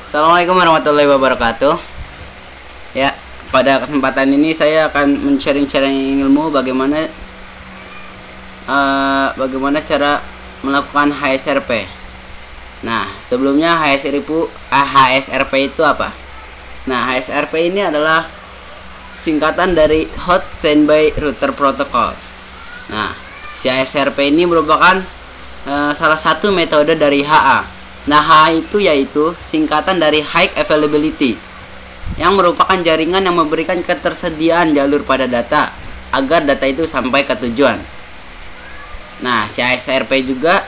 Assalamualaikum warahmatullahi wabarakatuh. Ya, pada kesempatan ini saya akan men-sharing ilmu bagaimana cara melakukan HSRP. Nah, sebelumnya HSRP itu apa? Nah, HSRP ini adalah singkatan dari Hot Standby Router Protocol. Nah, si HSRP ini merupakan salah satu metode dari HA. Nah, HA itu yaitu singkatan dari High Availability, yang merupakan jaringan yang memberikan ketersediaan jalur pada data agar data itu sampai ke tujuan. Nah, si HSRP juga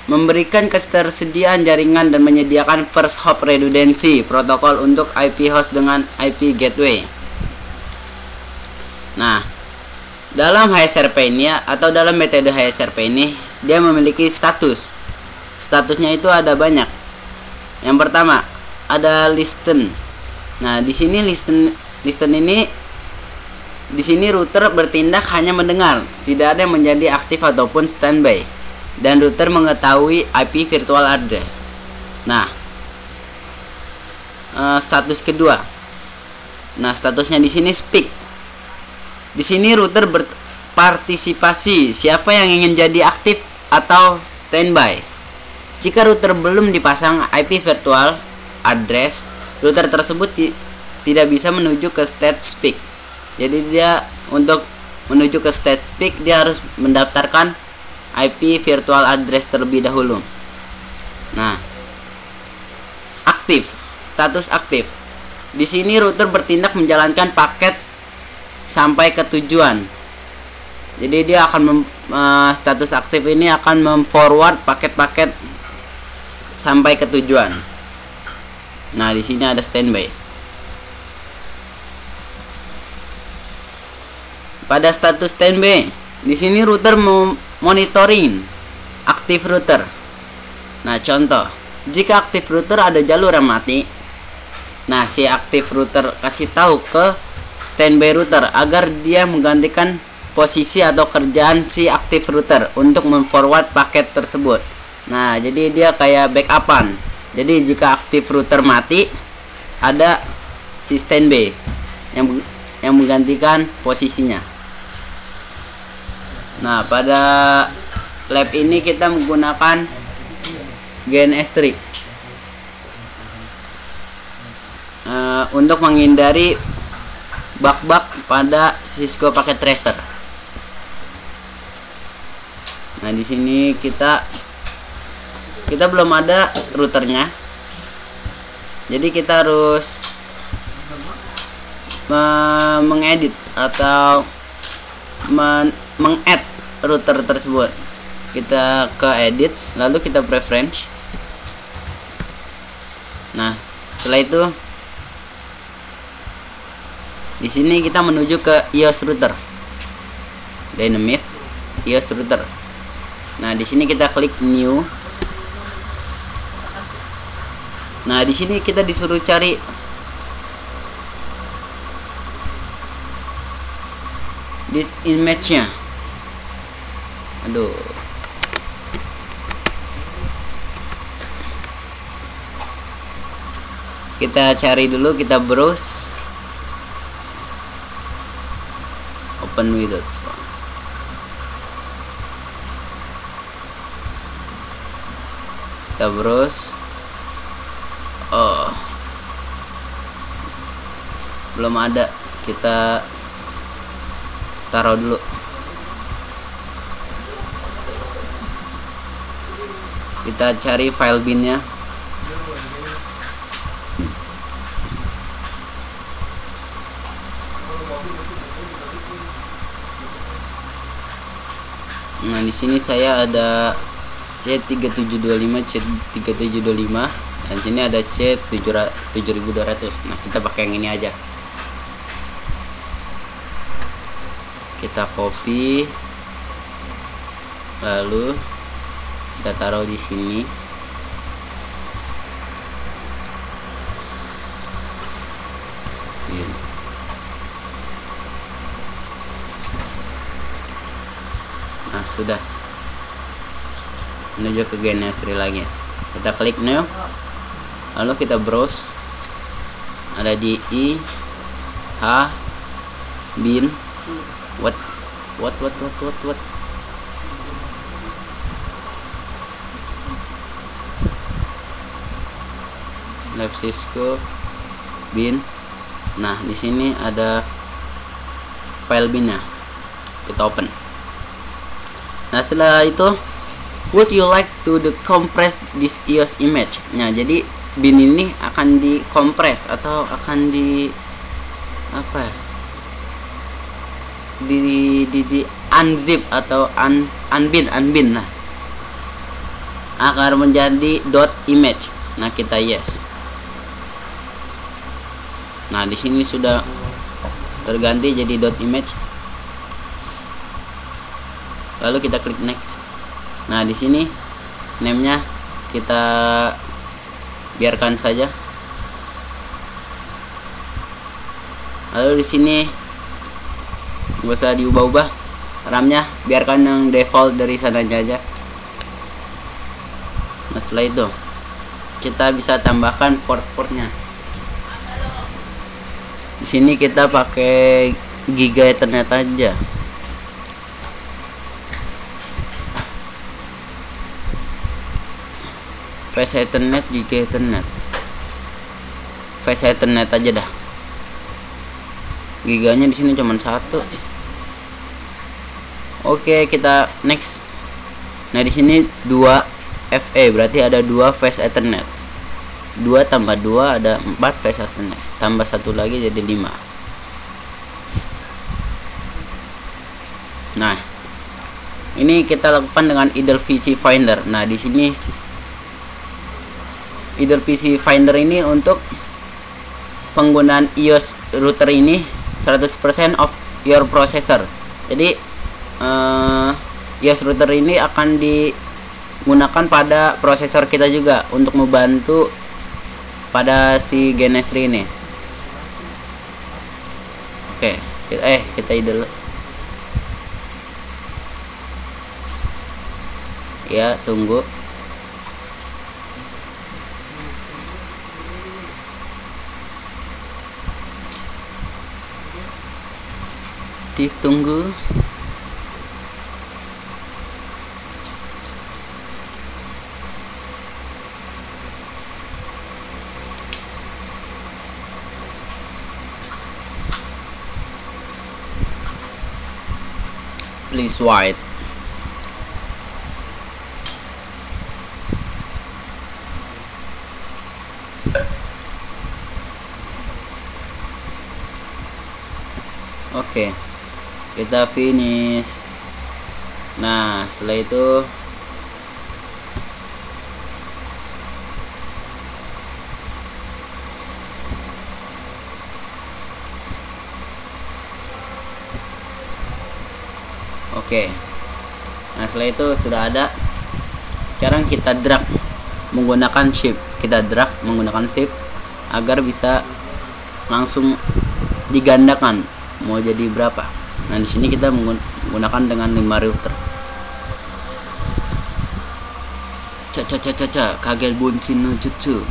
memberikan ketersediaan jaringan dan menyediakan first hop redundancy protokol untuk IP host dengan IP gateway. Nah, dalam HSRP ini atau dalam metode HSRP ini, dia memiliki status. Statusnya itu ada banyak. Yang pertama, ada listen. Nah, di sini listen ini di sini router bertindak hanya mendengar, tidak ada yang menjadi aktif ataupun standby. Dan router mengetahui IP virtual address. Nah, status kedua. Nah, statusnya di sini speak. Di sini router berpartisipasi, siapa yang ingin jadi aktif atau standby. Jika router belum dipasang IP virtual address, router tersebut tidak bisa menuju ke state speak. Jadi dia untuk menuju ke state speak dia harus mendaftarkan IP virtual address terlebih dahulu. Nah, aktif, status aktif. Di sini router bertindak menjalankan paket sampai ke tujuan. Jadi dia akan status aktif ini akan memforward paket-paket sampai ke tujuan. Nah, di sini ada standby. Pada status standby, di sini router monitoring aktif router. Nah, contoh, jika aktif router ada jalur yang mati, nah si aktif router kasih tahu ke standby router agar dia menggantikan posisi atau kerjaan si aktif router untuk memforward paket tersebut. Nah, jadi dia kayak backupan. Jadi jika aktif router mati, ada si standby yang menggantikan posisinya. Nah, pada lab ini kita menggunakan GNS3 untuk menghindari bug-bug pada Cisco Packet Tracer. Nah, di sini kita belum ada routernya, jadi kita harus mengedit atau mengadd router tersebut. Kita ke edit, lalu kita preference. Nah, setelah itu di sini kita menuju ke iOS router, dynamic iOS router. Nah, di sini kita klik new. Nah, di sini kita disuruh cari this image-nya. Aduh. Kita cari dulu, kita browse. Open without font. Kita browse. Oh, belum ada, kita taruh dulu. Kita cari file binnya. Nah, di sini saya ada C3725, C3725. Dan sini ada C7200. Nah, kita pakai yang ini aja. Kita copy, lalu kita taruh di sini. Nah, sudah. Menuju ke GNS3 lagi. Kita klik new. lalu kita browse, ada di bin what Lab Cisco bin. Nah, di sini ada file binnya, kita open. Nah, setelah itu, would you like to decompress this EOS image? Nah, jadi bin ini akan dikompres atau akan di apa ya, di unzip atau unbin lah, akan menjadi .image. Nah, kita yes. Nah, di sini sudah terganti jadi .image. Lalu kita klik next. Nah, di sini name-nya kita biarkan saja. Lalu di sini nggak usah diubah-ubah. RAM-nya biarkan yang default dari sananya aja. Nah, setelah itu kita bisa tambahkan port-portnya. Di sini kita pakai Giga Ethernet aja. Fast Ethernet, Giga Ethernet. Fast Ethernet aja dah. Giganya di sini cuma 1. Oke, kita next. Nah, di sini 2 FE, berarti ada 2 Fast Ethernet. 2 tambah 2 ada 4 Fast Ethernet. Tambah 1 lagi jadi 5. Nah, ini kita lakukan dengan Idle PC Finder. Nah, di sini Idle PC Finder ini untuk penggunaan EOS router ini 100% of your processor. Jadi EOS router ini akan digunakan pada prosesor kita juga untuk membantu pada si Genesri ini. Oke, kita idle. Ya, tunggu. Ditunggu. Please wait. Oke, kita finish. Nah, setelah itu oke. Nah, setelah itu sudah ada. Sekarang kita drag menggunakan shift. Kita drag menggunakan shift agar bisa langsung digandakan mau jadi berapa. Nah, di sini kita menggunakan dengan 5 router. Kagel buncin no jutsu.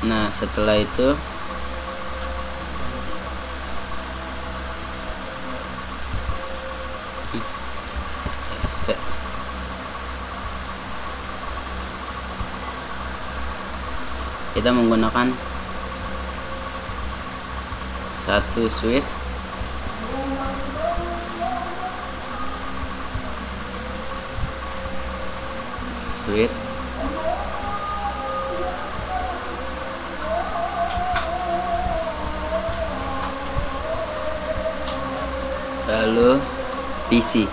Nah, setelah itu kita menggunakan satu switch lalu PC.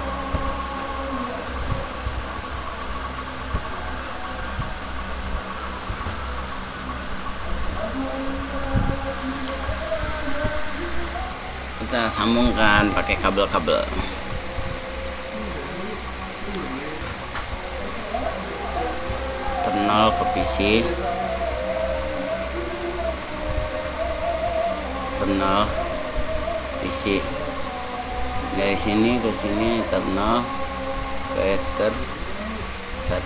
kita sambungkan pakai kabel-kabel. Internal ke PC, internal PC, dari sini ke sini internal ke ether 1,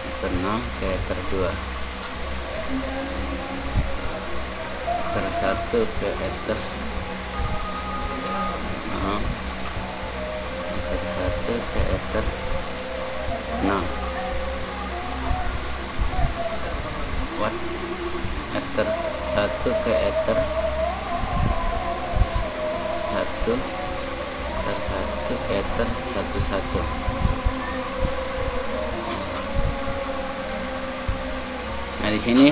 internal ke ether 2, ether 1 ke ether ether 1 ke ether 6 watt, ether 1 ke ether 1, ether 1 ke ether 11. Nah, di sini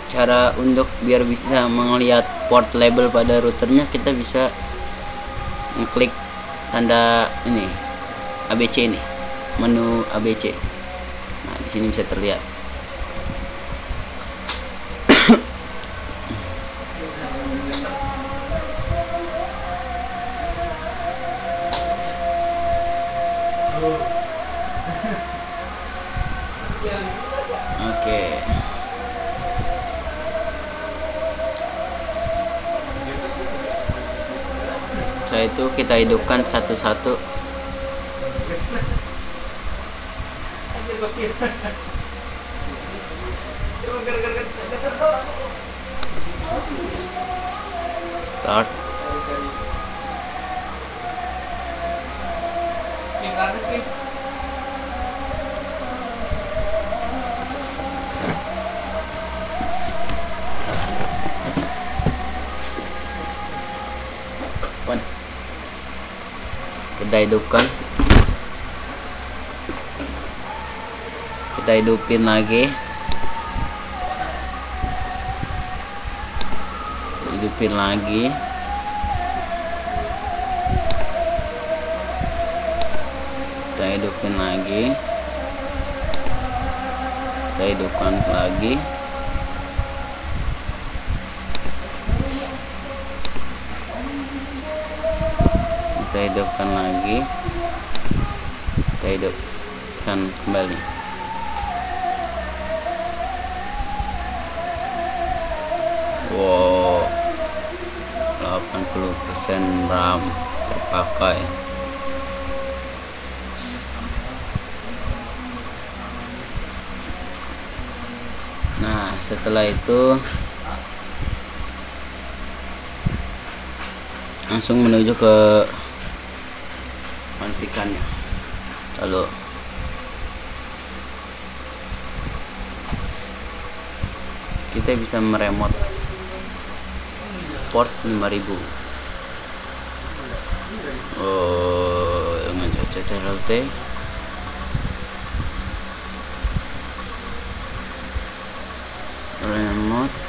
cara untuk biar bisa melihat port label pada routernya, kita bisa ngeklik tanda ini ABC, ini menu ABC. Nah, di sini bisa terlihat. Oke. Setelah itu kita hidupkan satu-satu. Start. Kita hidupkan, kita hidupin lagi, hidupin lagi, kita hidupin lagi, kita hidupkan lagi, kita hidupkan lagi, kita hidupkan kembali. Wow, 80% RAM terpakai. Nah, setelah itu langsung menuju ke konfigannya. Lalu kita bisa meremote port 5000 dengan CCRLT. Remote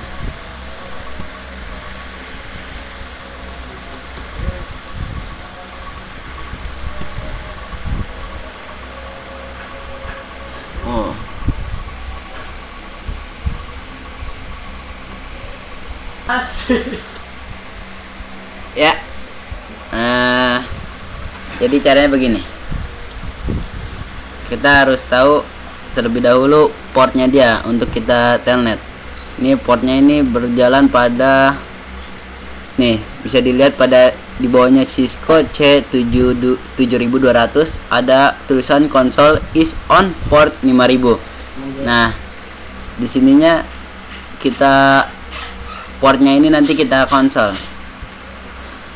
asik ya. Jadi caranya begini, kita harus tahu terlebih dahulu portnya dia untuk kita telnet. Ini portnya ini berjalan pada, nih bisa dilihat pada di bawahnya Cisco C7200 ada tulisan console is on port 5000. Nah, di sininya kita portnya ini nanti kita konsol.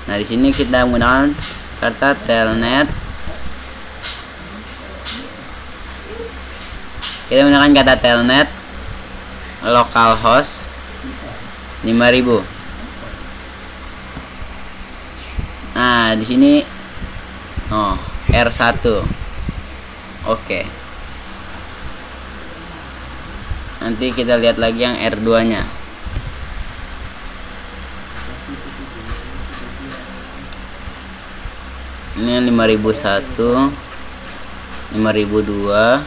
Nah, di sini kita menggunakan kata telnet. Kita menggunakan kata telnet localhost 5000. Nah, di sini R1. Oke. Nanti kita lihat lagi yang R2-nya. Ini 5001, 5002,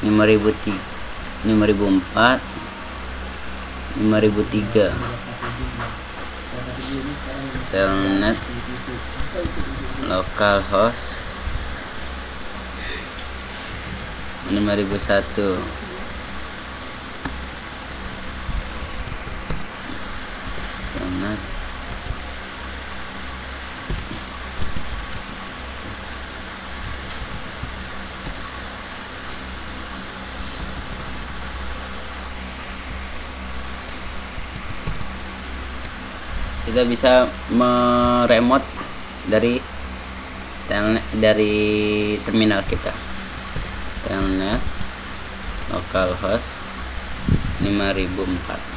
5003, 5004, 5003. Telnet localhost 5001. Telnet kita bisa meremote dari telnet, dari terminal kita. Telnet localhost 5004.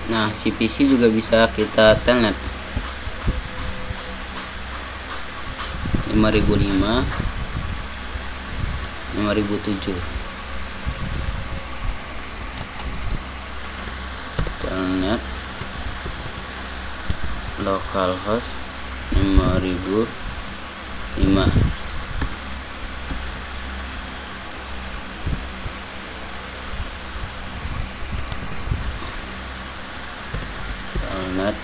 Nah, CPC juga bisa kita telnet 5005, 5007. Telnet localhost 5005. Telnet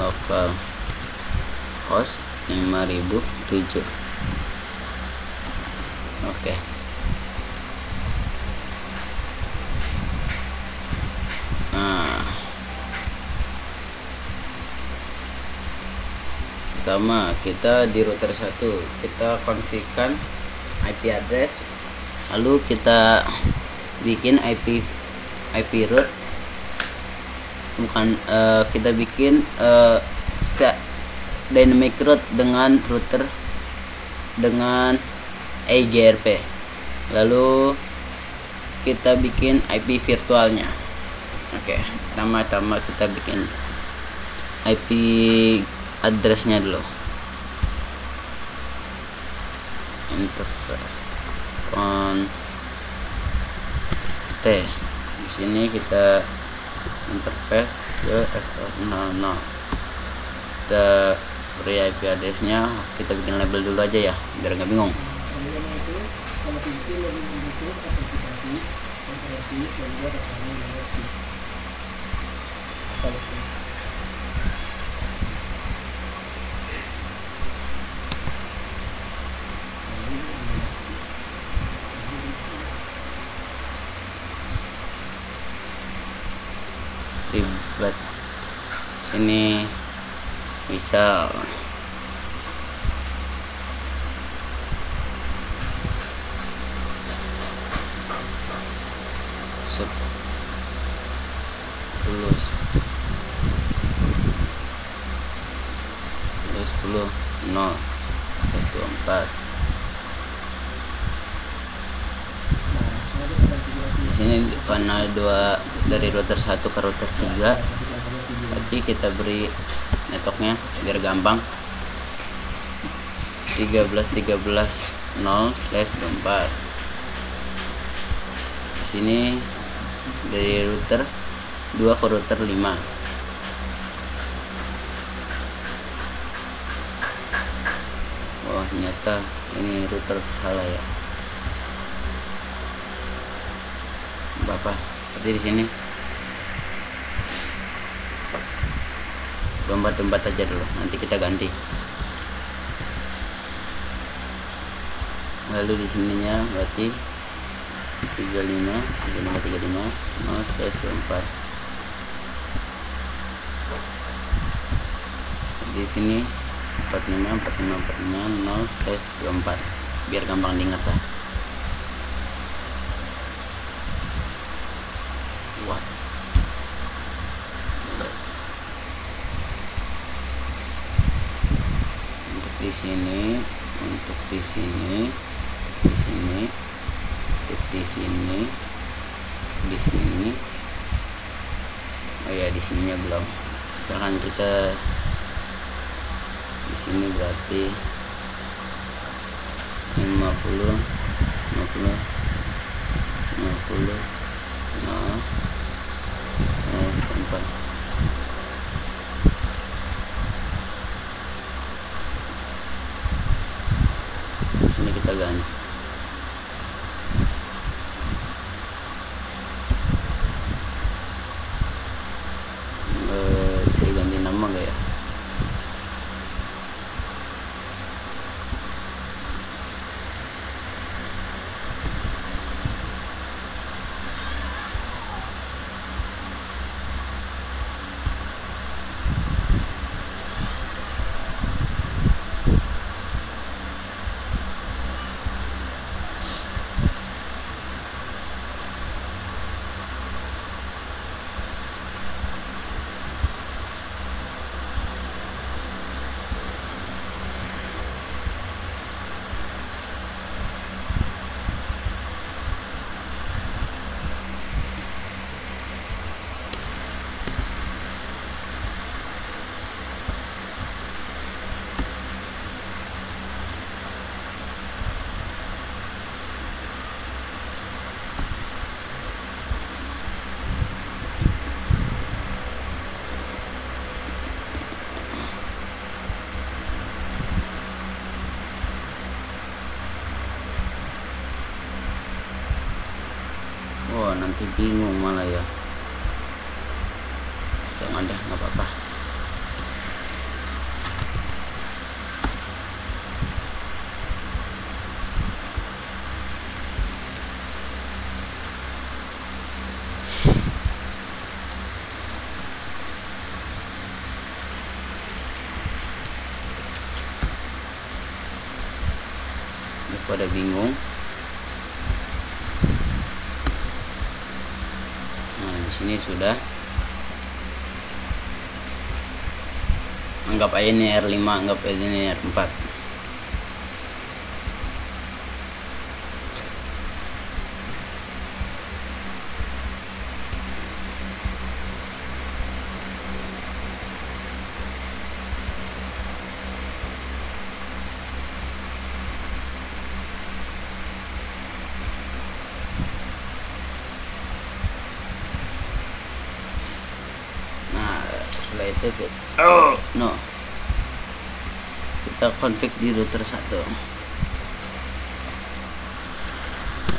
localhost 5007. Oke. Nah, pertama kita di router 1 kita konfigurkan IP address, lalu kita bikin IP root, bukan kita bikin dynamic root dengan router dengan EIGRP, lalu kita bikin IP virtualnya. Oke, pertama-tama kita bikin IP addressnya dulu. Interface T. Di sini kita interface ke F00. Kita beri IP addressnya, kita bikin label dulu aja ya biar nggak bingung. Ribet sini misal sepuluh 0 24. Di sini karena dua dari router 1 ke router 3, berarti kita beri networknya biar gampang 13.13.0/24. Di sini dari router 2 ke router 5. Oh, ternyata ini router salah ya. Bapak, berarti di sini tempat aja dulu, nanti kita ganti. Lalu di sininya berarti 35 0/24. Di sini 45 0/24 biar gampang diingat lah. Wah. Untuk di sini, untuk di sini, di sini, untuk di sini, di sini. Oh ya, di sininya belum. Misalkan kita Di sini berarti 50 50 50 nah 4. Di sini kita ganti bisa ganti nama gak ya? Oh, nanti bingung malah ya. Jangan deh, nggak apa-apa. Pada bingung. Nah, di sini sudah. Anggap aja ini R5, anggap aja ini R4. Setelah itu kita config di router 1,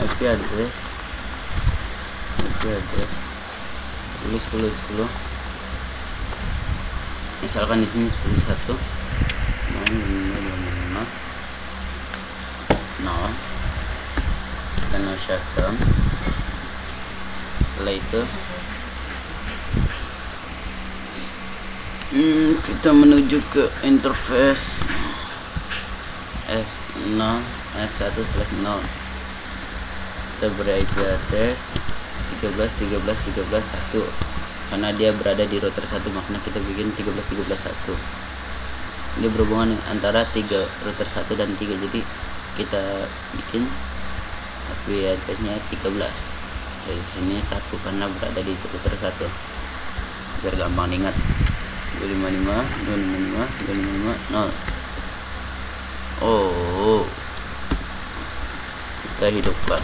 IP address 10 misalkan di sini 10.1 kita no shutdown. Setelah itu kita menuju ke interface F0 F1/0. Kita beri IP address 13.13.13.1 karena dia berada di router 1, makanya kita bikin 13.13.1. Dia berhubungan antara router 1 dan 3, jadi kita bikin IP addressnya 13. Dari sini 1 karena berada di router 1 biar gampang diingat. 255.0. Oh, kita hidupkan.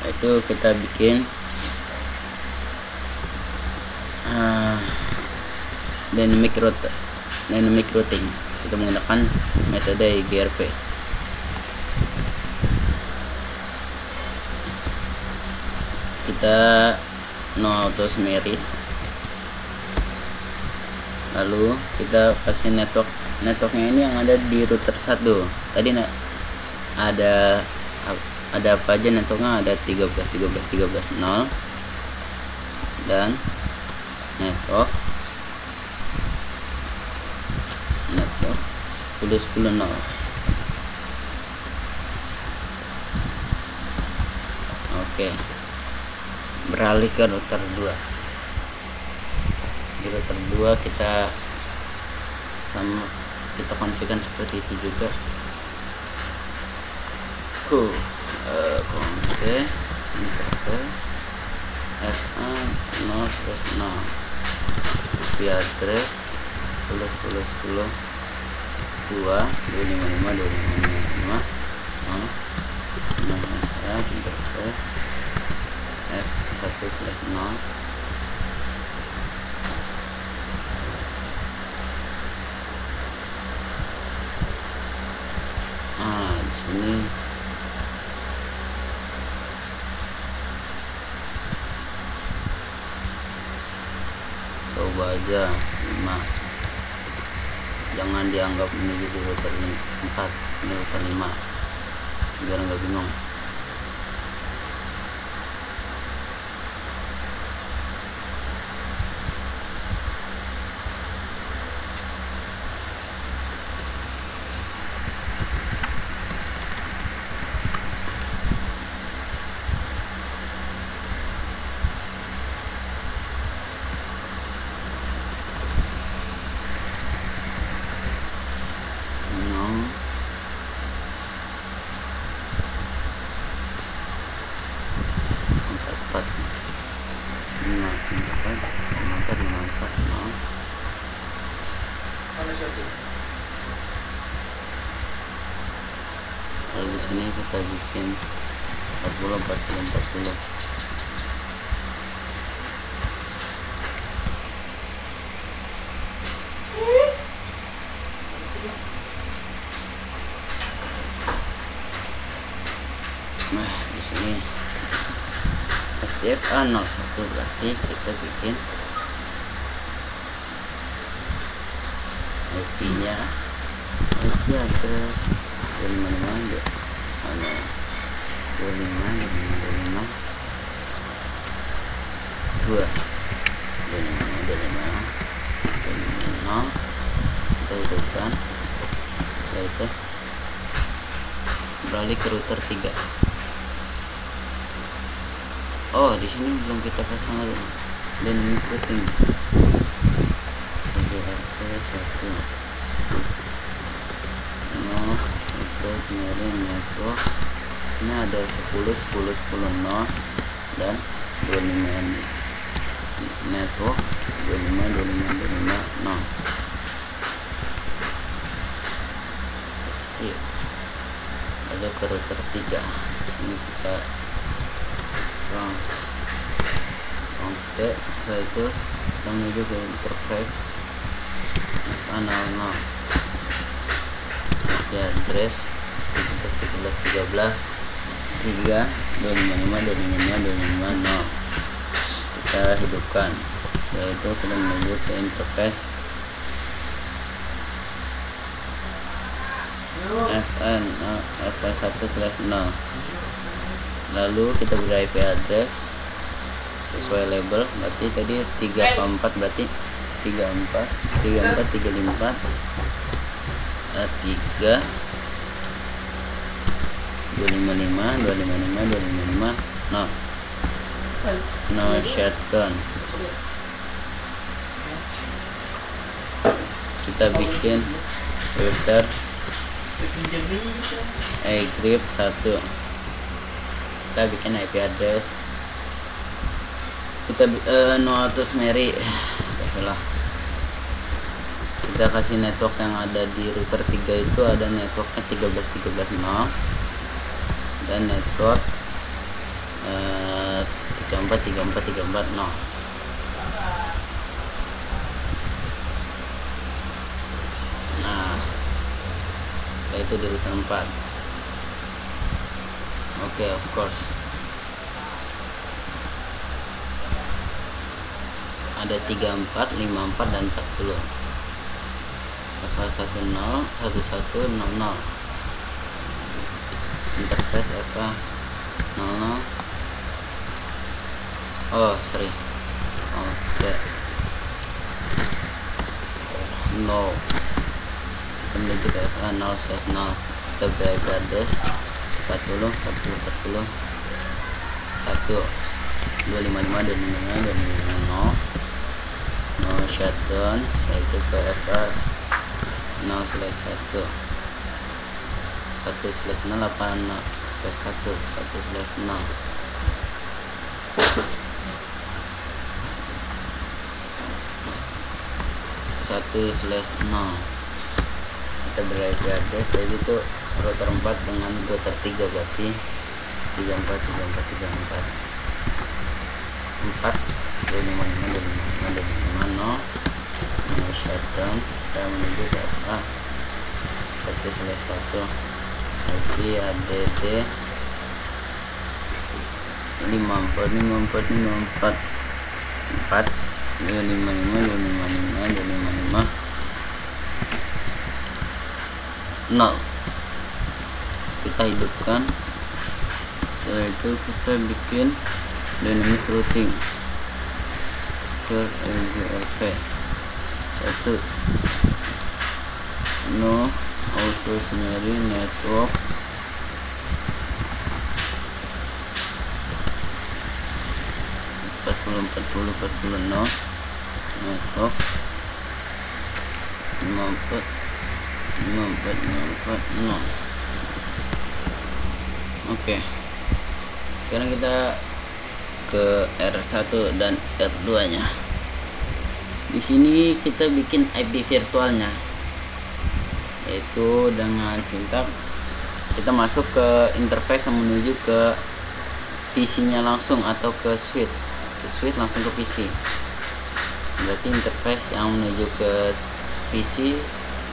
Itu kita bikin dynamic routing. Kita menggunakan metode IGRP. Kita no auto merit, lalu kita kasih networknya ini yang ada di router 1. Tadi ada apa aja networknya? Ada 13.0 dan network 10.10.0. Oke, beralih ke router 2. Di router 2 kita konfigurkan seperti itu juga. Config interface F0/0. IP address 10.10.10 2 255 255 nama saya interface F1/0. Di sini coba aja 5, jangan dianggap ini jadi router 4, ini router 5 biar nggak bingung. Lalu di sini kita bikin 40. Nah, di sini SDFA 01 berarti kita bikin IP-nya, IP address 255 kita hidupkan. Setelah itu beralih ke router 3. Oh, di sini belum kita pasang lagi dan routing network. Ini ada 10.10.10.0 dan 25 network 25.25.25.0. Sip. Ada ke router 3. Sini kita setelah itu kita menuju ke interface FA00 IP address 13.13.13 3 255 255 255 kita hidupkan. Setelah itu kita menuju ke interface FA1/0. Lalu kita beri IP address sesuai label, berarti tadi 3/4 berarti 34 3 255 255 no shutdown. Kita bikin router grip 1. Kita bikin IP address, kita Noatus Mary. Astagfirullah. Kita kasih network yang ada di router 3 itu, ada networknya 13.13.0 dan network 34.34.34.0. Nah, setelah itu di router 4. Oke, of course ada 34, 54 dan 40. FA10 1100 interface FA00. Oh sorry, no, kita menuju ke FA0/0. Kita beri address 40 1 255 255 no shutdown. Setelah itu ke FA0/1 1/0 1/0. 1/0. Kita berIP address, jadi itu router 4 dengan router 3, berarti 34 shutdown. Kita menuju ke FA 1/1 IP add 54 0. Kita hidupkan. Setelah itu kita bikin dynamic routing ke LGRP 1 no auto scenario network no network 54 no. Oke, sekarang kita ke R1 dan R2 nya. Di sini kita bikin IP virtualnya, yaitu dengan sintak kita masuk ke interface yang menuju ke PC nya langsung atau ke switch langsung ke PC. Berarti interface yang menuju ke PC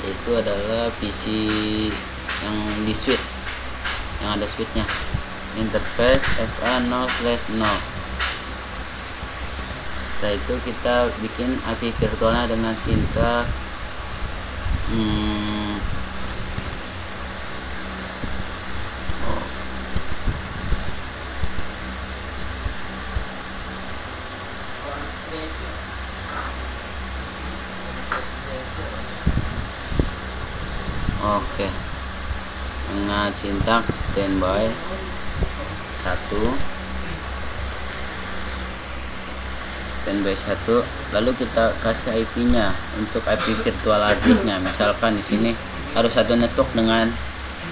itu adalah PC yang di switch, yang ada switchnya. Interface FA 0/0. Setelah itu kita bikin IP virtualnya dengan sintak Oke, dengan sintak standby 1, lalu kita kasih IP-nya untuk IP virtual address-nya. Misalkan di sini harus satu network dengan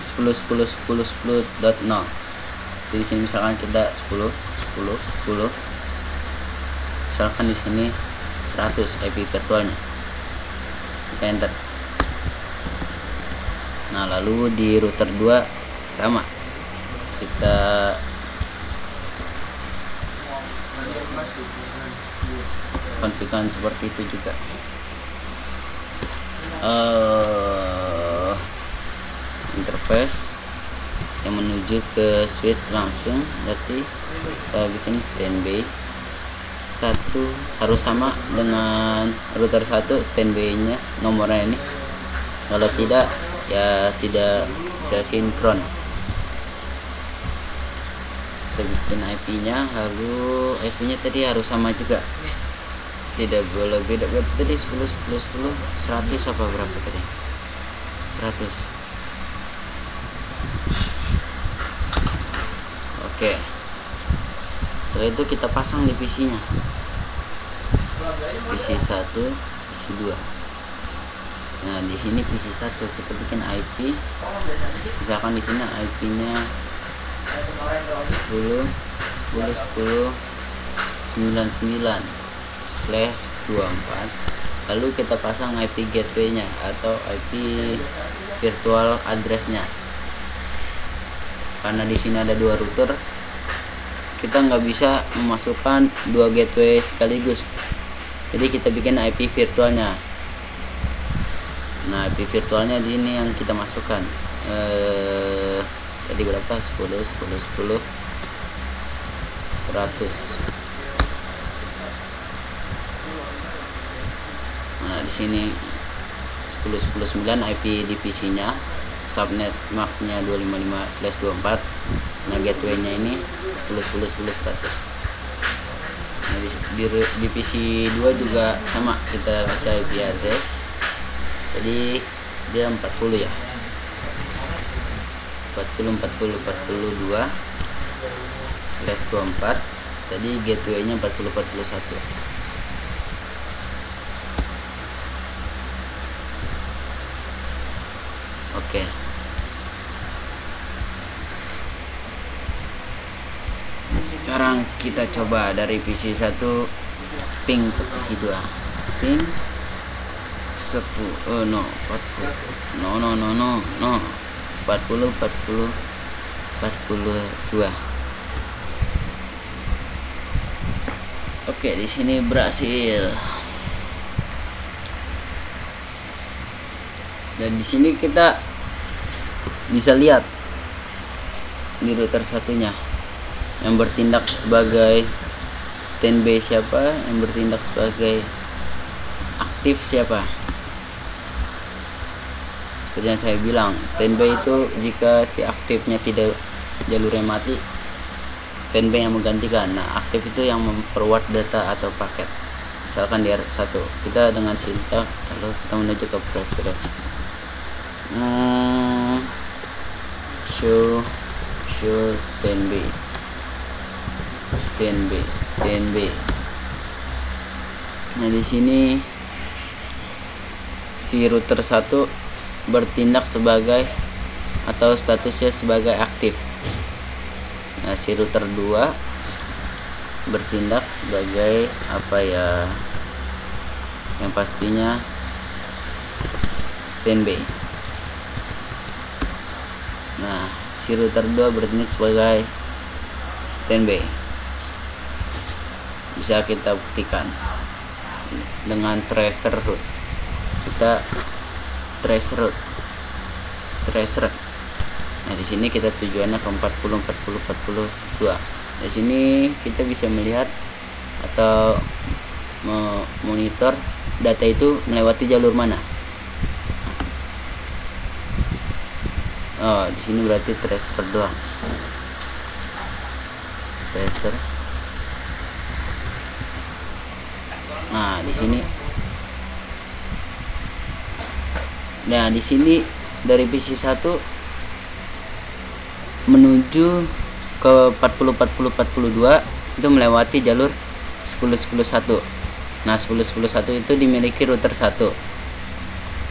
10.10.10.10.0. Jadi di sini misalkan kita 10. Misalkan di sini 100 IP virtualnya. Kita enter. Nah, lalu di router 2 sama. Kita konfigurasi seperti itu juga. Interface yang menuju ke switch langsung, berarti kita bikin standby 1 harus sama dengan router 1 standby nya nomornya ini. Kalau tidak ya tidak bisa sinkron. Kita bikin IP nya, lalu IP nya tadi harus sama juga, tidak boleh beda. Berarti tadi 100 apa berapa tadi? 100. Oke, setelah itu kita pasang di PC nya, PC 1, PC 2. Nah, di sini PC 1 kita bikin IP, misalkan di sini IP-nya 10.10.99/24. Lalu kita pasang IP gateway-nya atau IP virtual address-nya. Karena di sini ada 2 router, kita nggak bisa memasukkan 2 gateway sekaligus. Jadi kita bikin IP virtualnya. Nah, IP virtualnya di ini yang kita masukkan. Tadi berapa? 100. Nah, di sini 10.10.9 IP di PC-nya, subnet MAC-nya 255/24. Nah, gateway-nya ini 10.10.10.100. Nah, di PC 2 juga sama, kita bisa IP address. Jadi dia 40 ya. 40.40.42/24. Tadi gateway-nya 40.41. Oke. Sekarang kita coba dari PC 1 ping ke PC 2. Ping 10 no 40 no 40 42. Oke, di sini berhasil. Dan di sini kita bisa lihat di router satunya yang bertindak sebagai standby siapa, yang bertindak sebagai aktif siapa. Seperti yang saya bilang, standby itu jika si aktifnya tidak, jalurnya mati, standby yang menggantikan. Nah, aktif itu yang memforward data atau paket. Misalkan di R1 kita dengan syntax, lalu kita menuju ke preference, show standby. Nah, di sini si router 1 bertindak sebagai atau statusnya sebagai aktif. Nah, si router 2 bertindak sebagai apa ya? Yang pastinya standby. Nah, si router 2 bertindak sebagai standby. Bisa kita buktikan dengan tracer route. Kita trace route. Nah, di sini kita tujuannya ke 42. Di sini kita bisa melihat atau memonitor data itu melewati jalur mana. Oh, di sini berarti tracer doang. Tracer. Nah, di sini. Nah, di sini dari PC1 menuju ke 40 42 itu melewati jalur 10 Nah, 10 itu dimiliki router 1.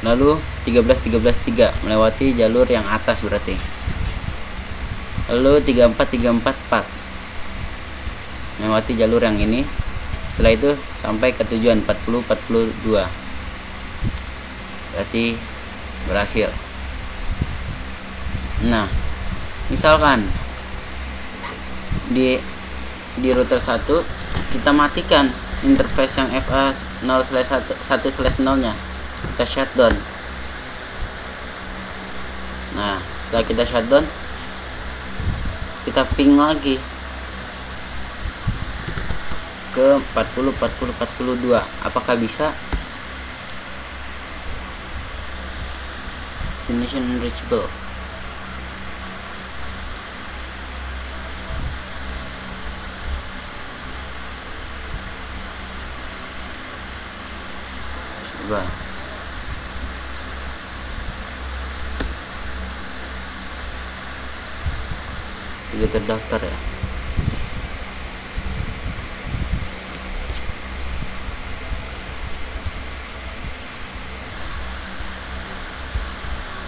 Lalu 13 melewati jalur yang atas berarti. Lalu 34 melewati jalur yang ini. Setelah itu sampai ke tujuan 40 42. Berarti berhasil. Nah, misalkan di router 1 kita matikan interface yang FA0/1/0 nya, kita shutdown. Nah, setelah kita shutdown, kita ping lagi ke 40 42. Apakah bisa? Destination unreachable. Coba. Tidak terdaftar ya.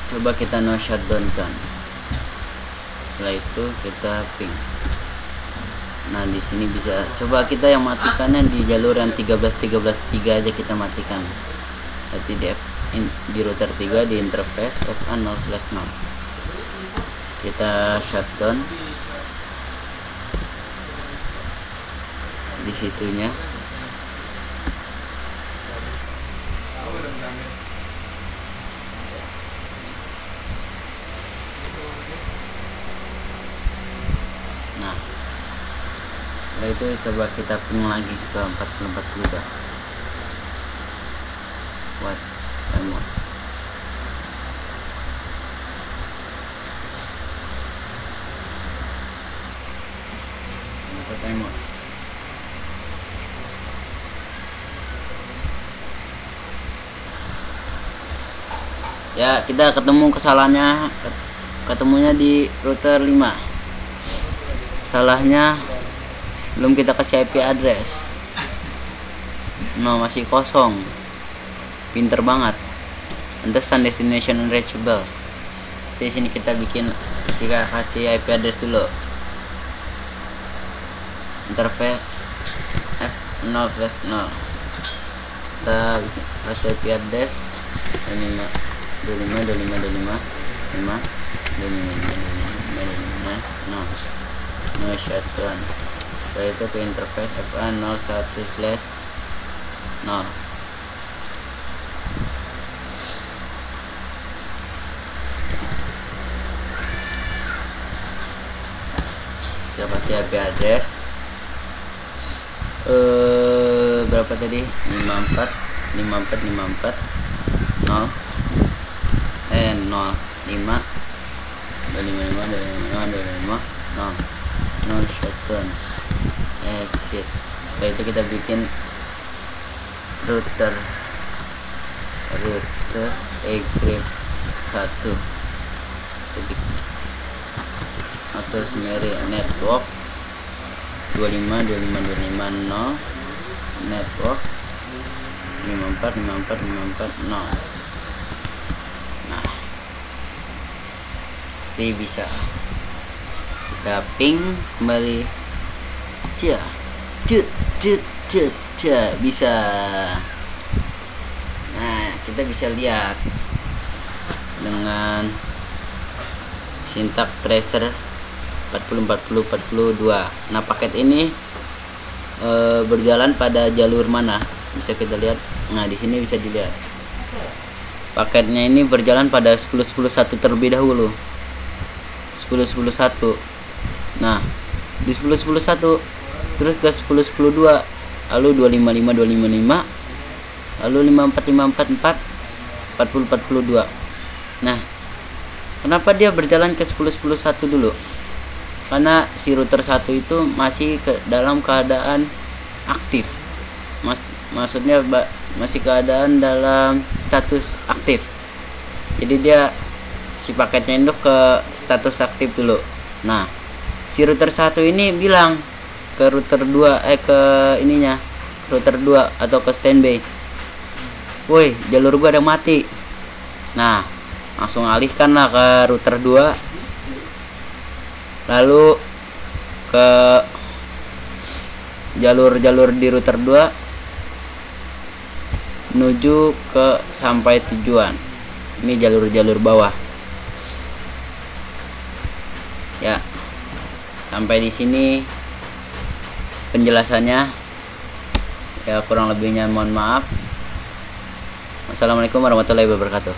Coba kita no shutdown kan. Setelah itu kita ping. Nah, di sini bisa coba kita yang matikannya di jalur yang 13 aja kita matikan. Berarti di router 3 di interface FA0/0. Kita shutdown di situnya. Nah, setelah itu coba kita ping lagi ke 40 42. What? Timeout. Timeout. Ya, kita ketemu kesalahannya, ketemunya di router 5. Salahnya belum kita kasih IP address. No, masih kosong. Pinter banget. Understand destination unreachable. Di sini kita bikin kasih IP address dulu. Interface F0/0. Kita bikin hasil IP address 25 no shutdown. Setelah itu ke interface FA 01/0. Kita pasti IP address berapa tadi? 54 0 no shutdown exit. Setelah itu kita bikin router egrep 1 atau semeri network 25 network 54 0. Nah, pasti bisa kita ping kembali bisa. Nah, kita bisa lihat dengan sintak tracer 40 Nah, paket ini berjalan pada jalur mana bisa kita lihat. Nah, di sini bisa dilihat paketnya ini berjalan pada 10.10.1 terlebih dahulu. 10.10.1. Nah, di 10.10.1 terus ke 10.10.2, lalu 255 lalu 54 40 Nah, kenapa dia berjalan ke 10.10.1 dulu? Karena si router 1 itu masih dalam keadaan aktif. Maksudnya masih keadaan dalam status aktif. Jadi dia si paketnya itu ke status aktif dulu. Nah, si router 1 ini bilang ke router 2 ke ininya, router 2 atau ke standby, "Woi, jalur gua ada mati." Nah, langsung alihkanlah ke router 2, lalu ke jalur-jalur di router 2 menuju ke sampai tujuan. Ini jalur-jalur bawah. Ya. Sampai di sini penjelasannya. Ya, kurang lebihnya mohon maaf. Wassalamualaikum warahmatullahi wabarakatuh.